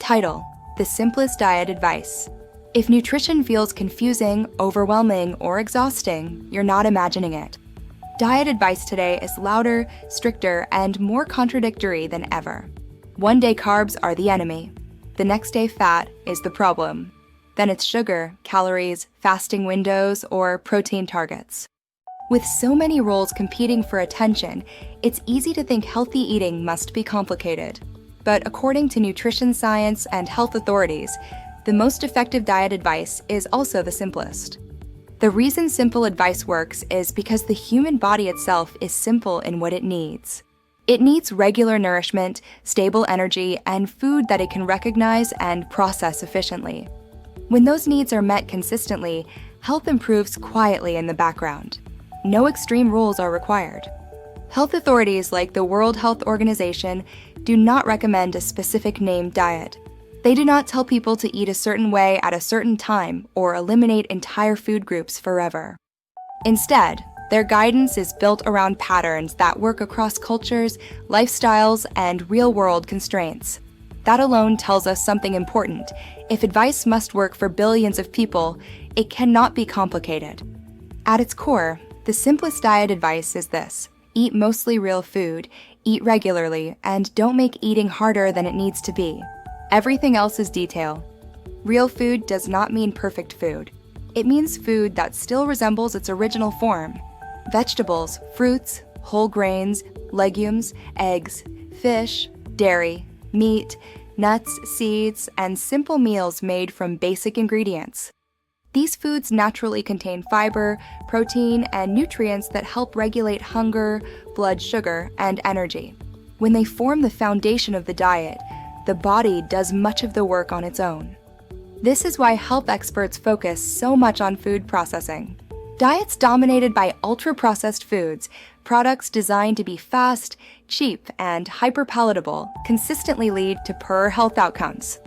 Title: The Simplest Diet Advice. If nutrition feels confusing, overwhelming, or exhausting, you're not imagining it. Diet advice today is louder, stricter, and more contradictory than ever. One day carbs are the enemy. The next day fat is the problem. Then it's sugar, calories, fasting windows, or protein targets. With so many roles competing for attention, it's easy to think healthy eating must be complicated. But according to nutrition science and health authorities, the most effective diet advice is also the simplest. The reason simple advice works is because the human body itself is simple in what it needs. It needs regular nourishment, stable energy, and food that it can recognize and process efficiently. When those needs are met consistently, health improves quietly in the background. No extreme rules are required. Health authorities like the World Health Organization do not recommend a specific named diet. They do not tell people to eat a certain way at a certain time or eliminate entire food groups forever. Instead, their guidance is built around patterns that work across cultures, lifestyles, and real-world constraints. That alone tells us something important. If advice must work for billions of people, it cannot be complicated. At its core, the simplest diet advice is this: eat mostly real food, eat regularly, and don't make eating harder than it needs to be. Everything else is detail. Real food does not mean perfect food. It means food that still resembles its original form. Vegetables, fruits, whole grains, legumes, eggs, fish, dairy, meat, nuts, seeds, and simple meals made from basic ingredients. These foods naturally contain fiber, protein, and nutrients that help regulate hunger, blood sugar, and energy. When they form the foundation of the diet, the body does much of the work on its own. This is why health experts focus so much on food processing. Diets dominated by ultra-processed foods, products designed to be fast, cheap, and hyper-palatable, consistently lead to poor health outcomes.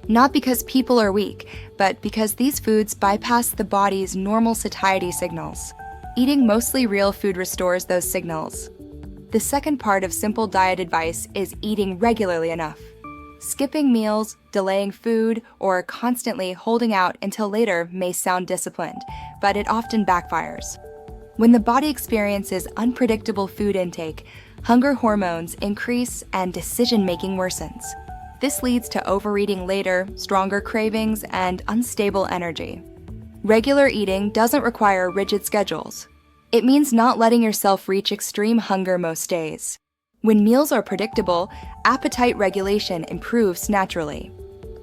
Not because people are weak, but because these foods bypass the body's normal satiety signals. Eating mostly real food restores those signals. The second part of simple diet advice is eating regularly enough. Skipping meals, delaying food, or constantly holding out until later may sound disciplined, but it often backfires. When the body experiences unpredictable food intake, hunger hormones increase and decision-making worsens. This leads to overeating later, stronger cravings, and unstable energy. Regular eating doesn't require rigid schedules. It means not letting yourself reach extreme hunger most days. When meals are predictable, appetite regulation improves naturally.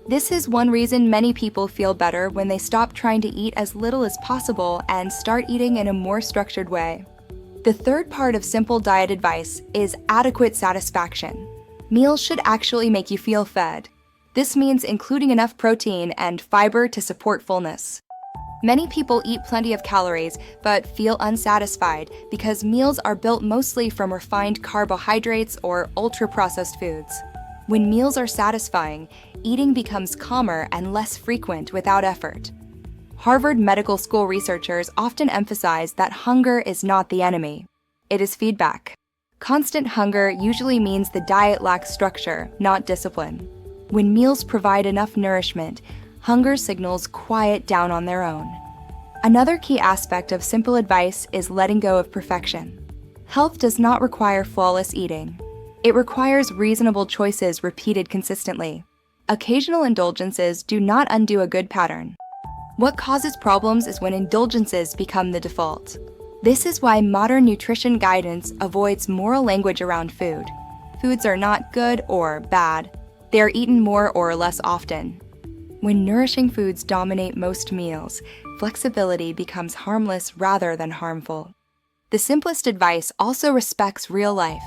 This is one reason many people feel better when they stop trying to eat as little as possible and start eating in a more structured way. The third part of simple diet advice is adequate satisfaction. Meals should actually make you feel fed. This means including enough protein and fiber to support fullness. Many people eat plenty of calories but feel unsatisfied because meals are built mostly from refined carbohydrates or ultra-processed foods. When meals are satisfying, eating becomes calmer and less frequent without effort. Harvard Medical School researchers often emphasize that hunger is not the enemy. It is feedback. Constant hunger usually means the diet lacks structure, not discipline. When meals provide enough nourishment, hunger signals quiet down on their own. Another key aspect of simple advice is letting go of perfection. Health does not require flawless eating. It requires reasonable choices repeated consistently. Occasional indulgences do not undo a good pattern. What causes problems is when indulgences become the default. This is why modern nutrition guidance avoids moral language around food. Foods are not good or bad. They are eaten more or less often. When nourishing foods dominate most meals, flexibility becomes harmless rather than harmful. The simplest advice also respects real life.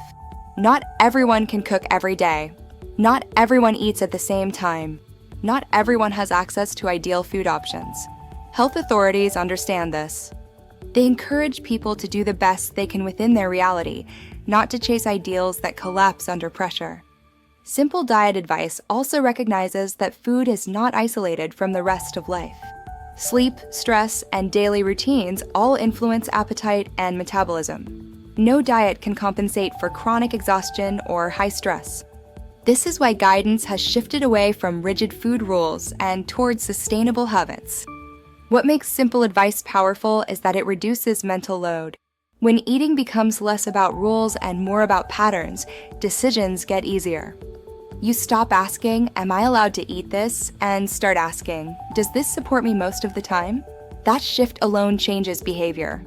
Not everyone can cook every day. Not everyone eats at the same time. Not everyone has access to ideal food options. Health authorities understand this. They encourage people to do the best they can within their reality, not to chase ideals that collapse under pressure. Simple diet advice also recognizes that food is not isolated from the rest of life. Sleep, stress, and daily routines all influence appetite and metabolism. No diet can compensate for chronic exhaustion or high stress. This is why guidance has shifted away from rigid food rules and towards sustainable habits. What makes simple advice powerful is that it reduces mental load. When eating becomes less about rules and more about patterns, decisions get easier. You stop asking, "Am I allowed to eat this?" and start asking, "Does this support me most of the time?" That shift alone changes behavior.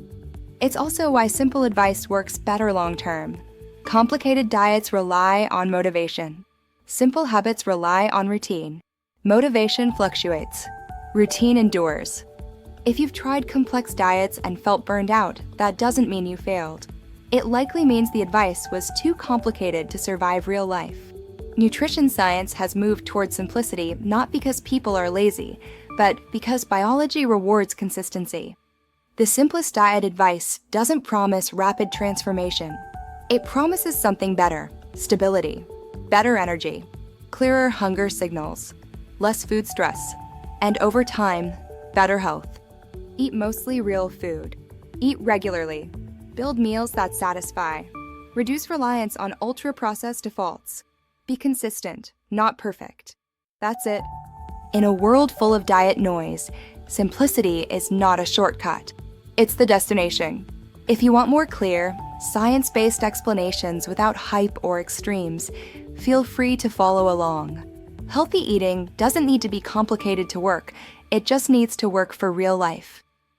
It's also why simple advice works better long-term. Complicated diets rely on motivation. Simple habits rely on routine. Motivation fluctuates. Routine endures. If you've tried complex diets and felt burned out, that doesn't mean you failed. It likely means the advice was too complicated to survive real life. Nutrition science has moved towards simplicity not because people are lazy, but because biology rewards consistency. The simplest diet advice doesn't promise rapid transformation. It promises something better: stability, better energy, clearer hunger signals, less food stress, and over time, better health. Eat mostly real food. Eat regularly. Build meals that satisfy. Reduce reliance on ultra-processed defaults. Be consistent, not perfect. That's it. In a world full of diet noise, simplicity is not a shortcut. It's the destination. If you want more clear, science-based explanations without hype or extremes, feel free to follow along. Healthy eating doesn't need to be complicated to work. It just needs to work for real life.